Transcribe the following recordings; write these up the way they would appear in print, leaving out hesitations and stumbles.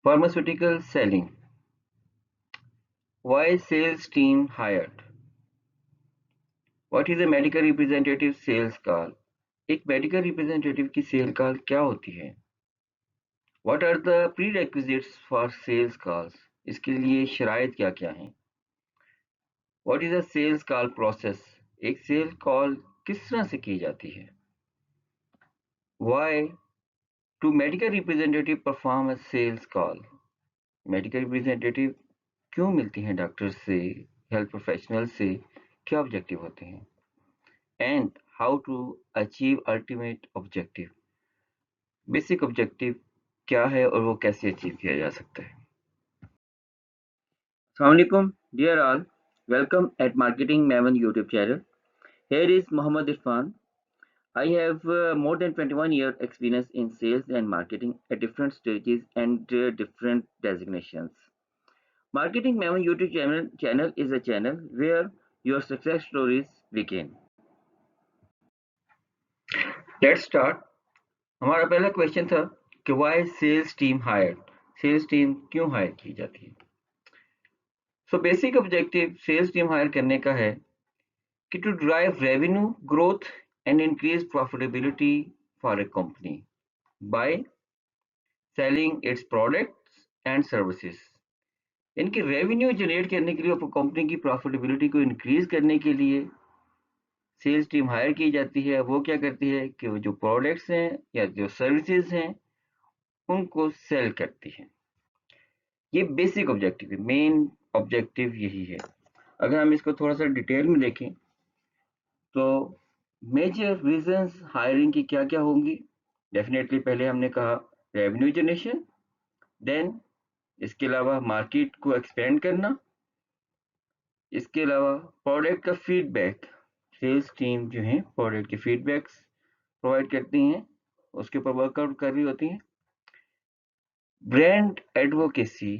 Pharmaceutical selling. Why sales team hired? What is a medical representative sales call? एक medical representative की cell call क्या होती है? What are the prerequisites for sales calls? इसके लिए शराइत क्या क्या हैं? What is a sales call process? एक सेल कॉल किस तरह से की जाती है? Why do medical representative perform a sales call? Medical representative क्यों मिलती हैं डॉक्टर से, हेल्थ प्रोफेशनल से, क्या ऑब्जेक्टिव होते हैं? And how to achieve ultimate objective, basic objective क्या है और वो कैसे अचीव किया जा सकता है? अस्सलाम वालेकुम dear all, welcome at marketing maven YouTube channel. Here is Mohammed Irfan. I have more than 21-year experience in sales and marketing at different stages and different designations. Marketing Maven YouTube channel is a channel where your success stories begin. Let's start. हमारा पहला question था कि why sales team hired? Sales team क्यों hire की जाती है? So basic objective sales team hire करने का है कि to drive revenue growth and increase profitability for a company by selling its products and services. इनकी रेवेन्यू जनरेट करने के लिए और कंपनी की प्रॉफिटेबिलिटी को इंक्रीज करने के लिए सेल्स टीम हायर की जाती है. वो क्या करती है कि वो जो प्रोडक्ट्स हैं या जो सर्विसेज हैं उनको सेल करती है. ये बेसिक ऑब्जेक्टिव है, मेन ऑब्जेक्टिव यही है. अगर हम इसको थोड़ा सा डिटेल में देखें तो मेजर रीजंस हायरिंग की क्या क्या होंगी. डेफिनेटली पहले हमने कहा रेवेन्यू जनरेशन, देन इसके अलावा मार्केट को एक्सपेंड करना, इसके अलावा प्रोडक्ट का फीडबैक. सेल्स टीम जो है प्रोडक्ट के फीडबैक्स प्रोवाइड करती हैं, उसके ऊपर वर्कआउट कर रही होती हैं. ब्रांड एडवोकेसी,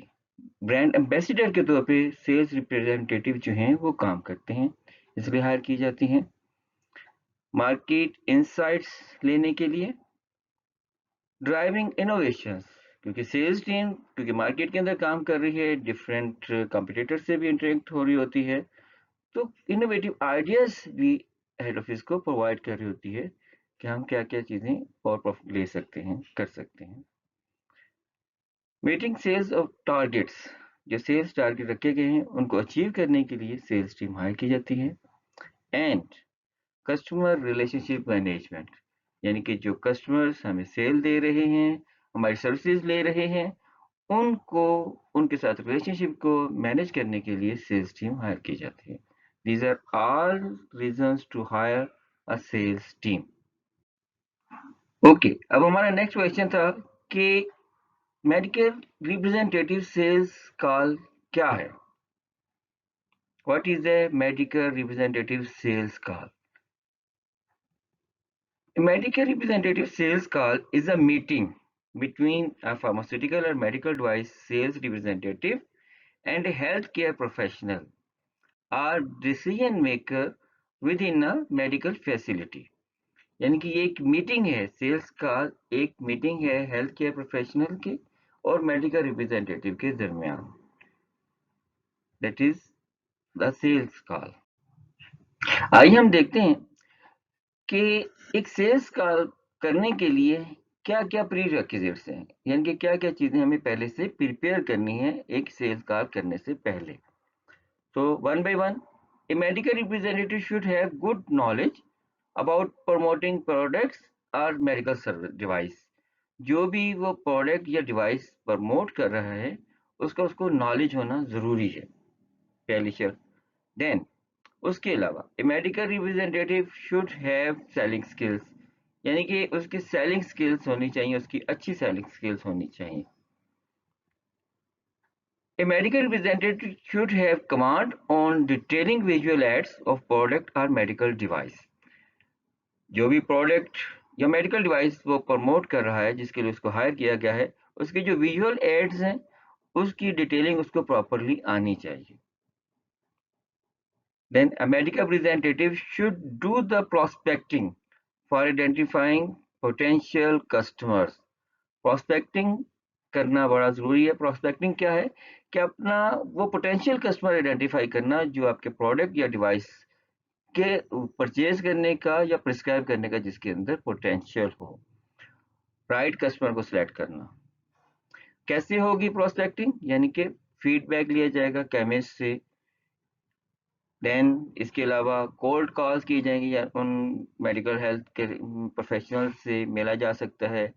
ब्रांड एम्बेसडर के तौर पे सेल्स रिप्रेजेंटेटिव जो हैं वो काम करते हैं, इसलिए हायर की जाती हैं. मार्केट इंसाइट्स लेने के लिए, ड्राइविंग इनोवेशंस, क्योंकि सेल्स टीम क्योंकि मार्केट के अंदर काम कर रही है, डिफरेंट कंपटीटर से भी इंटरेक्ट हो रही होती है, तो इनोवेटिव आइडियाज भी हेड ऑफिस को प्रोवाइड कर रही होती है कि हम क्या क्या चीजें और प्रॉफिट ले सकते हैं, कर सकते हैं. मीटिंग सेल्स ऑफ टारगेट्स, जो सेल्स टारगेट रखे गए हैं उनको अचीव करने के लिए सेल्स टीम हायर की जाती है. एंड कस्टमर रिलेशनशिप मैनेजमेंट, यानी कि जो कस्टमर्स हमें सेल दे रहे हैं, हमारी सर्विसेज ले रहे हैं, उनको उनके साथ रिलेशनशिप को मैनेज करने के लिए सेल्स टीम हायर की जाती है. These are all reasons to hire a sales team. Okay, अब हमारा नेक्स्ट क्वेश्चन था कि मेडिकल रिप्रेजेंटेटिव सेल्स कॉल क्या है? What is a medical representative sales call? A medical representative sales call is a meeting between a pharmaceutical or medical device sales representative and a healthcare professional or decision maker within a medical facility. यानी कि ये एक meeting है, sales call एक meeting है health care professional के और medical representative के दरमियान. That is the sales call. आइए हम देखते हैं कि एक सेल्स कॉल करने के लिए क्या क्या प्री रिक्विजिट्स हैं, यानी कि क्या क्या चीजें हमें पहले से प्रिपेयर करनी है एक सेल्स कॉल करने से पहले. तो one by one, A medical representative should have good knowledge about promoting products और मेडिकल सर्विस डिवाइस. जो भी वो प्रोडक्ट या डिवाइस प्रमोट कर रहा है उसका उसको नॉलेज होना जरूरी है, पहली शर्त. देन उसके अलावा a medical representative should have selling skills, यानी कि उसकी सेलिंग स्किल्स होनी चाहिए, उसकी अच्छी सेलिंग स्किल्स होनी चाहिए. A medical representative should have command on detailing visual aids of product और मेडिकल डिवाइस. जो भी प्रोडक्ट या मेडिकल डिवाइस वो प्रमोट कर रहा है जिसके लिए उसको हायर किया गया है, उसके जो विजुअल एड्स हैं उसकी डिटेलिंग उसको प्रॉपरली आनी चाहिए. Then a medical representative should do the prospecting for identifying potential customers. Prospecting करना बड़ा ज़रूरी है। प्रोस्पेक्टिंग क्या है कि अपना वो पोटेंशियल कस्टमर आइडेंटिफाई करना जो आपके प्रोडक्ट या डिवाइस के परचेज करने का या प्रिस्क्राइब करने का जिसके अंदर पोटेंशियल हो। राइट कस्टमर को सिलेक्ट करना। कैसे होगी प्रोस्पेक्टिंग? यानी कि फीडबैक लिया जाएगा केमिस्ट से, देन इसके अलावा कोल्ड कॉल्स की जाएंगी या उन मेडिकल हेल्थ के प्रोफेशनल से मिला जा सकता है,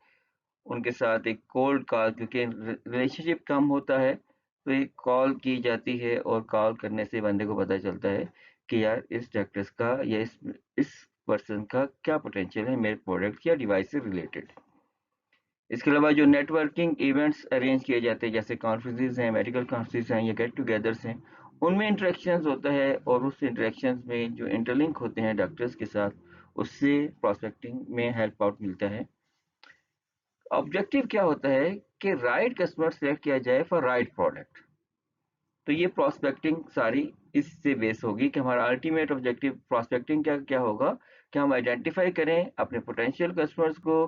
उनके साथ एक कोल्ड कॉल, क्योंकि रिलेशनशिप कम होता है तो एक कॉल की जाती है और कॉल करने से बंदे को पता चलता है कि यार इस डॉक्टर्स का या इस पर्सन का क्या पोटेंशियल है मेरे प्रोडक्ट या डिवाइस से रिलेटेड। इसके अलावा जो नेटवर्किंग इवेंट्स अरेंज किए जाते हैं जैसे कॉन्फ्रेंसेस हैं, मेडिकल कॉन्फ्रेंसेस हैं या गेट टुगेदर्स हैं, उनमें इंटरेक्शंस होता है और उस इंटरेक्शंस में जो इंटरलिंक होते हैं डॉक्टर्स के साथ उससे प्रोस्पेक्टिंग में हेल्प आउट मिलता है। ऑब्जेक्टिव क्या होता है कि राइट कस्टमर सेलेक्ट किया जाए फॉर राइट प्रोडक्ट। तो ये प्रोस्पेक्टिंग सारी इससे बेस होगी कि हमारा अल्टीमेट ऑब्जेक्टिव प्रोस्पेक्टिंग क्या क्या होगा कि हम आइडेंटिफाई करें अपने पोटेंशियल कस्टमर्स को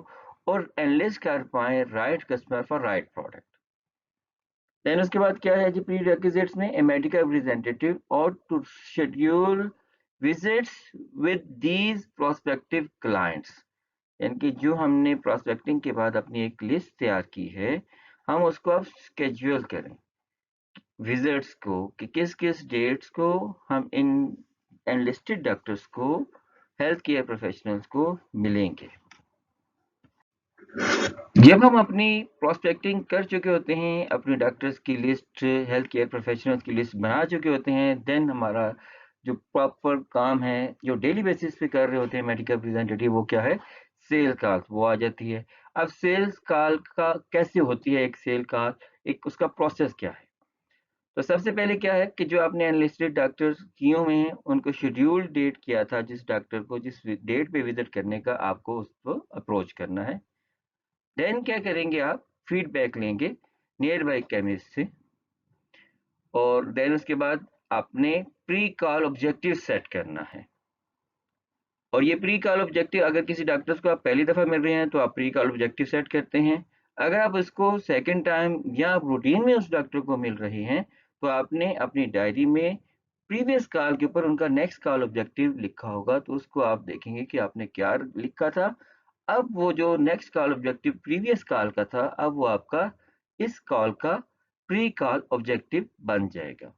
और एनालिस्ट कर पाए right customer for right product. Then उसके बाद क्या है जी प्री रिक्विजिट्स में, a medical representative are to schedule visits with these prospective clients. यानी कि जो हमने प्रोस्पेक्टिंग के बाद अपनी एक लिस्ट तैयार की है हम उसको अब स्केड्यूल करें विजिट्स को कि किस किस डेट्स को हम इन एनलिस्टेड डॉक्टर्स को, हेल्थ केयर प्रोफेशनल्स को मिलेंगे। जब हम अपनी प्रोस्पेक्टिंग कर चुके होते हैं, अपने डॉक्टर्स की लिस्ट, हेल्थ केयर प्रोफेशनल्स की लिस्ट बना चुके होते हैं, देन हमारा जो प्रॉपर काम है जो डेली बेसिस पे कर रहे होते हैं मेडिकल रिप्रेजेंटेटिव, वो क्या है, सेल कॉल वो आ जाती है। अब सेल्स कॉल का कैसे होती है एक सेल कॉल, एक उसका प्रोसेस क्या है? तो सबसे पहले क्या है कि जो आपने एनलिस्टेड डॉक्टर्स किए हुए हैं उनको शेड्यूल डेट किया था, जिस डॉक्टर को जिस डेट पे विजिट करने का आपको उसको अप्रोच करना है। देन क्या करेंगे आप, फीडबैक लेंगे नियर बाई केमिस्ट से, और देन उसके बाद आपने प्री कॉल ऑब्जेक्टिव सेट करना है। और ये प्री कॉल ऑब्जेक्टिव अगर किसी डॉक्टर्स को आप पहली दफ़ा मिल रहे हैं तो आप प्री कॉल ऑब्जेक्टिव सेट करते हैं। अगर आप इसको सेकंड टाइम या आप रूटीन में उस डॉक्टर को मिल रहे हैं तो आपने अपनी डायरी में प्रीवियस कॉल के ऊपर उनका नेक्स्ट कॉल ऑब्जेक्टिव लिखा होगा, तो उसको आप देखेंगे कि आपने क्या लिखा था। अब वो जो next call objective previous call का था अब वो आपका इस कॉल का प्री कॉल ऑब्जेक्टिव बन जाएगा।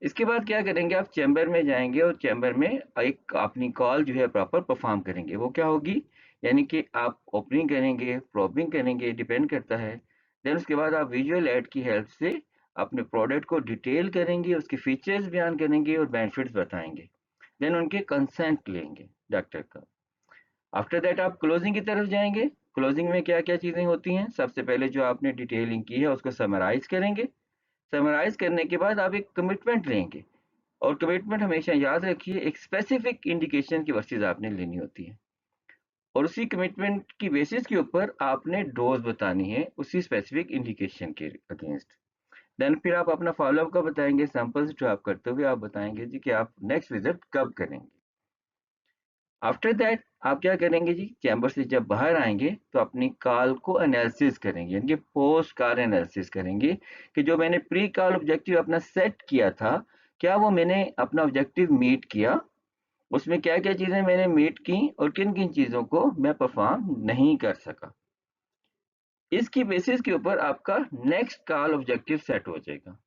इसके बाद क्या करेंगे, आप चैम्बर में जाएंगे और चैम्बर में एक अपनी कॉल जो है प्रॉपर परफॉर्म करेंगे। वो क्या होगी, यानी कि आप ओपनिंग करेंगे, प्रॉबिंग करेंगे, डिपेंड करता है। देन उसके बाद आप विजुअल ऐड की हेल्प से अपने प्रोडक्ट को डिटेल करेंगे, उसके फीचर्स बयान करेंगे और बेनिफिट्स बताएंगे। देन उनके कंसेंट लेंगे डॉक्टर का। आफ्टर दैट आप क्लोजिंग की तरफ जाएंगे। क्लोजिंग में क्या क्या चीज़ें होती हैं, सबसे पहले जो आपने डिटेलिंग की है उसको समराइज करेंगे। समराइज करने के बाद आप एक कमिटमेंट लेंगे, और कमिटमेंट हमेशा याद रखिए एक स्पेसिफिक इंडिकेशन की वर्सेस आपने लेनी होती है, और उसी कमिटमेंट की बेसिस के ऊपर आपने डोज बतानी है उसी स्पेसिफिक इंडिकेशन के अगेंस्ट। देन फिर आप अपना फॉलोअप का बताएंगे, सैंपल्स ड्रॉप करते हुए आप बताएंगे जी कि आप नेक्स्ट विजिट कब करेंगे। आफ्टर दैट आप क्या करेंगे जी, चैम्बर से जब बाहर आएंगे तो अपनी कॉल को एनालिसिस करेंगे, यानी कि पोस्ट कॉल एनालिसिस करेंगे कि जो मैंने प्री कॉल ऑब्जेक्टिव अपना सेट किया था क्या वो मैंने अपना ऑब्जेक्टिव मीट किया, उसमें क्या क्या चीज़ें मैंने मीट की और किन किन चीज़ों को मैं परफॉर्म नहीं कर सका। इसकी बेसिस के ऊपर आपका नेक्स्ट कॉल ऑब्जेक्टिव सेट हो जाएगा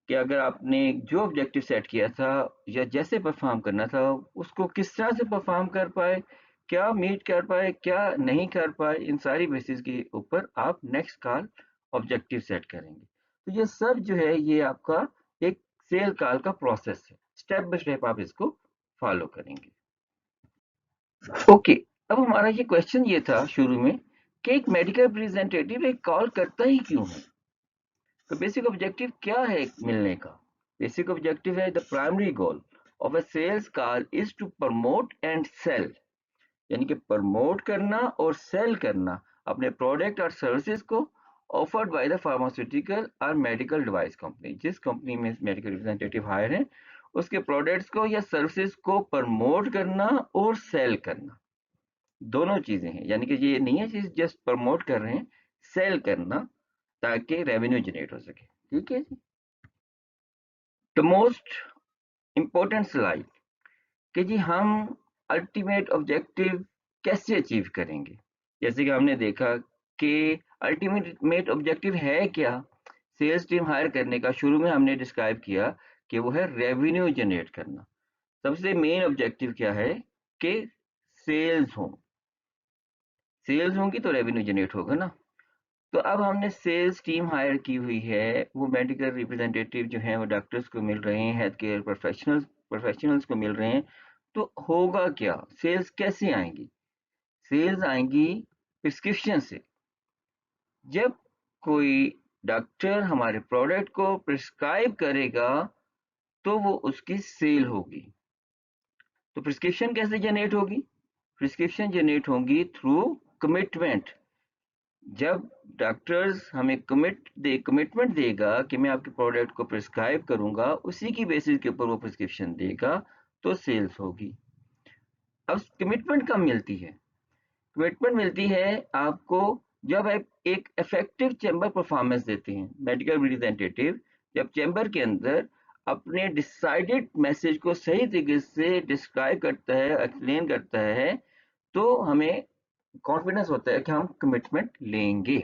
कि अगर आपने जो ऑब्जेक्टिव सेट किया था या जैसे परफॉर्म करना था उसको किस तरह से परफॉर्म कर पाए, क्या मीट कर पाए, क्या नहीं कर पाए, इन सारी बेसिस के ऊपर आप नेक्स्ट कॉल ऑब्जेक्टिव सेट करेंगे। तो ये सब जो है ये आपका एक सेल कॉल का प्रोसेस है, स्टेप बाय स्टेप आप इसको फॉलो करेंगे। ओके, अब हमारा ये क्वेश्चन ये था शुरू में कि एक मेडिकल रिप्रेजेंटेटिव एक कॉल करता ही क्यों है? तो बेसिक ऑब्जेक्टिव क्या है मिलने का? बेसिक ऑब्जेक्टिव है the primary goal of a sales call is to promote and sell, यानी कि प्रमोट करना और सेल करना अपने प्रोडक्ट और सर्विसेज को ऑफर्ड बाय द फार्मास्यूटिकल और मेडिकल डिवाइस कंपनी। जिस कंपनी में मेडिकल रिप्रेजेंटेटिव हायर है उसके प्रोडक्ट्स को या सर्विसेज को प्रमोट करना और सेल करना, दोनों चीजें हैं। यानी कि ये नहीं है कि जस्ट प्रमोट कर रहे हैं, सेल करना ताकि रेवेन्यू जनरेट हो सके। ठीक है जी। द मोस्ट इम्पोर्टेंट स्लाइड कि जी हम अल्टीमेट ऑब्जेक्टिव कैसे अचीव करेंगे। जैसे कि हमने देखा कि अल्टीमेट ऑब्जेक्टिव है क्या सेल्स टीम हायर करने का। शुरू में हमने डिस्क्राइब किया कि वो है रेवेन्यू जनरेट करना। सबसे मेन ऑब्जेक्टिव क्या है कि सेल्स हो, सेल्स होंगी तो रेवेन्यू जनरेट होगा ना। तो अब हमने सेल्स टीम हायर की हुई है, वो मेडिकल रिप्रेजेंटेटिव जो हैं वो डॉक्टर्स को मिल रहे हैं, हेल्थ केयर प्रोफेशनल्स को मिल रहे हैं। तो होगा क्या, सेल्स कैसे आएंगी? सेल्स आएंगी प्रिस्क्रिप्शन से। जब कोई डॉक्टर हमारे प्रोडक्ट को प्रिस्क्राइब करेगा तो वो उसकी सेल होगी। तो प्रिस्क्रिप्शन कैसे जनरेट होगी? प्रिस्क्रिप्शन जनरेट होगी थ्रू कमिटमेंट। जब डॉक्टर्स हमें कमिटमेंट देगा कि मैं आपके प्रोडक्ट को प्रिस्क्राइब करूंगा, उसी की बेसिस के ऊपर वो प्रिस्क्रिप्शन देगा, तो सेल्स होगी। अब कमिटमेंट कब मिलती है? कमिटमेंट मिलती है आपको जब आप एक इफेक्टिव चैम्बर परफॉर्मेंस देते हैं। मेडिकल रिप्रेजेंटेटिव जब चैम्बर के अंदर अपने डिसाइडेड मैसेज को सही तरीके से डिस्क्राइब करता है, एक्सप्लेन करता है, तो हमें कॉन्फिडेंस होता है कि हम कमिटमेंट लेंगे।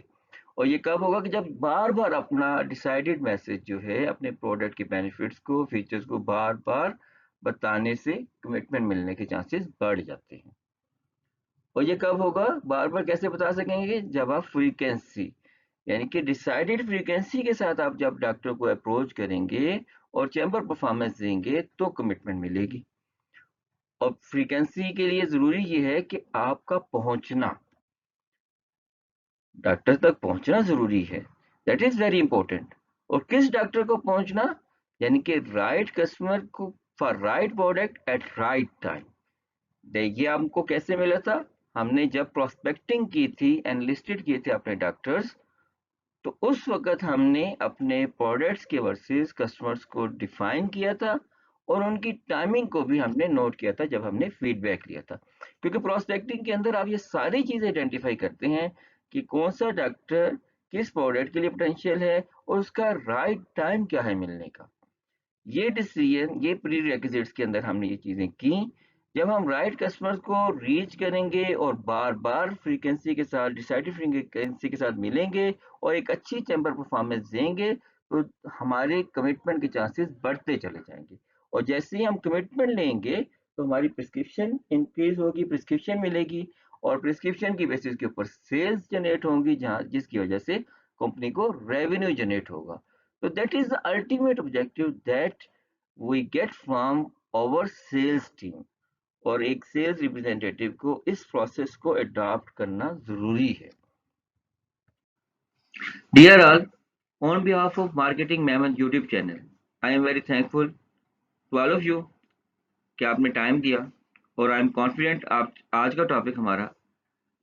और ये कब होगा कि जब बार बार अपना डिसाइडेड मैसेज जो है, अपने प्रोडक्ट के बेनिफिट्स को, फीचर्स को बार बार बताने से कमिटमेंट मिलने के चांसेस बढ़ जाते हैं। और ये कब होगा, बार बार कैसे बता सकेंगे? जब आप फ्रीक्वेंसी, यानी कि डिसाइडेड फ्रीक्वेंसी के साथ आप जब डॉक्टर को अप्रोच करेंगे और चैम्बर परफॉर्मेंस देंगे तो कमिटमेंट मिलेगी। और फ्रीक्वेंसी के लिए जरूरी ये है कि आपका पहुंचना, डॉक्टर तक पहुंचना जरूरी है। That is very important. और किस डॉक्टर को पहुंचना? यानी कि राइट कस्टमर को for right product at right time. देखिए हमको कैसे मिला था, हमने जब प्रोस्पेक्टिंग की थी, एनलिस्टेड किए थे अपने डॉक्टर्स, तो उस वक्त हमने अपने प्रोडक्ट्स के वर्सेस कस्टमर्स को डिफाइन किया था और उनकी टाइमिंग को भी हमने नोट किया था जब हमने फीडबैक लिया था। क्योंकि प्रोस्पेक्टिंग के अंदर आप ये सारी चीजें आइडेंटिफाई करते हैं कि कौन सा डॉक्टर किस प्रोडक्ट के लिए पोटेंशियल है और उसका राइट टाइम क्या है मिलने का। ये डिसीजन, ये प्री रिक्विजिट्स के अंदर हमने ये चीजें की। जब हम राइट कस्टमर्स को रीच करेंगे और बार बार फ्रीक्वेंसी के साथ, डिसाइडेड फ्रीक्वेंसी के साथ मिलेंगे और एक अच्छी चैम्बर परफॉर्मेंस देंगे, तो हमारे कमिटमेंट के चांसेस बढ़ते चले जाएंगे। और जैसे ही हम कमिटमेंट लेंगे तो हमारी प्रिस्क्रिप्शन इंक्रीज होगी, प्रिस्क्रिप्शन मिलेगी और प्रिस्क्रिप्शन की बेसिस के ऊपर सेल्स जनरेट होंगी, जहाँ जिसकी वजह से कंपनी को रेवेन्यू जनरेट होगा। So that is the ultimate objective that we get from our sales team। और एक सेल्स रिप्रेजेंटेटिव को इस प्रोसेस को अडॉप्ट करना जरूरी है। Dear all, on behalf of marketing maven YouTube channel, I am very thankful to all of you कि आपने टाइम दिया। और आई एम कॉन्फिडेंट आप आज का टॉपिक हमारा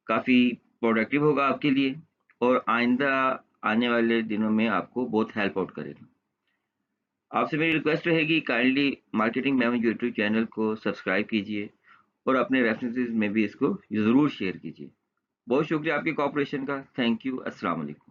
काफ़ी प्रोडक्टिव होगा आपके लिए और आइंदा आने वाले दिनों में आपको बहुत हेल्प आउट करेगा। आपसे मेरी रिक्वेस्ट रहेगी, kindly marketing memo YouTube channel को सब्सक्राइब कीजिए और अपने रेफरेंसेस में भी इसको ज़रूर शेयर कीजिए। बहुत शुक्रिया आपके कोऑपरेशन का। Thank you. अस्सलाम वालेकुम।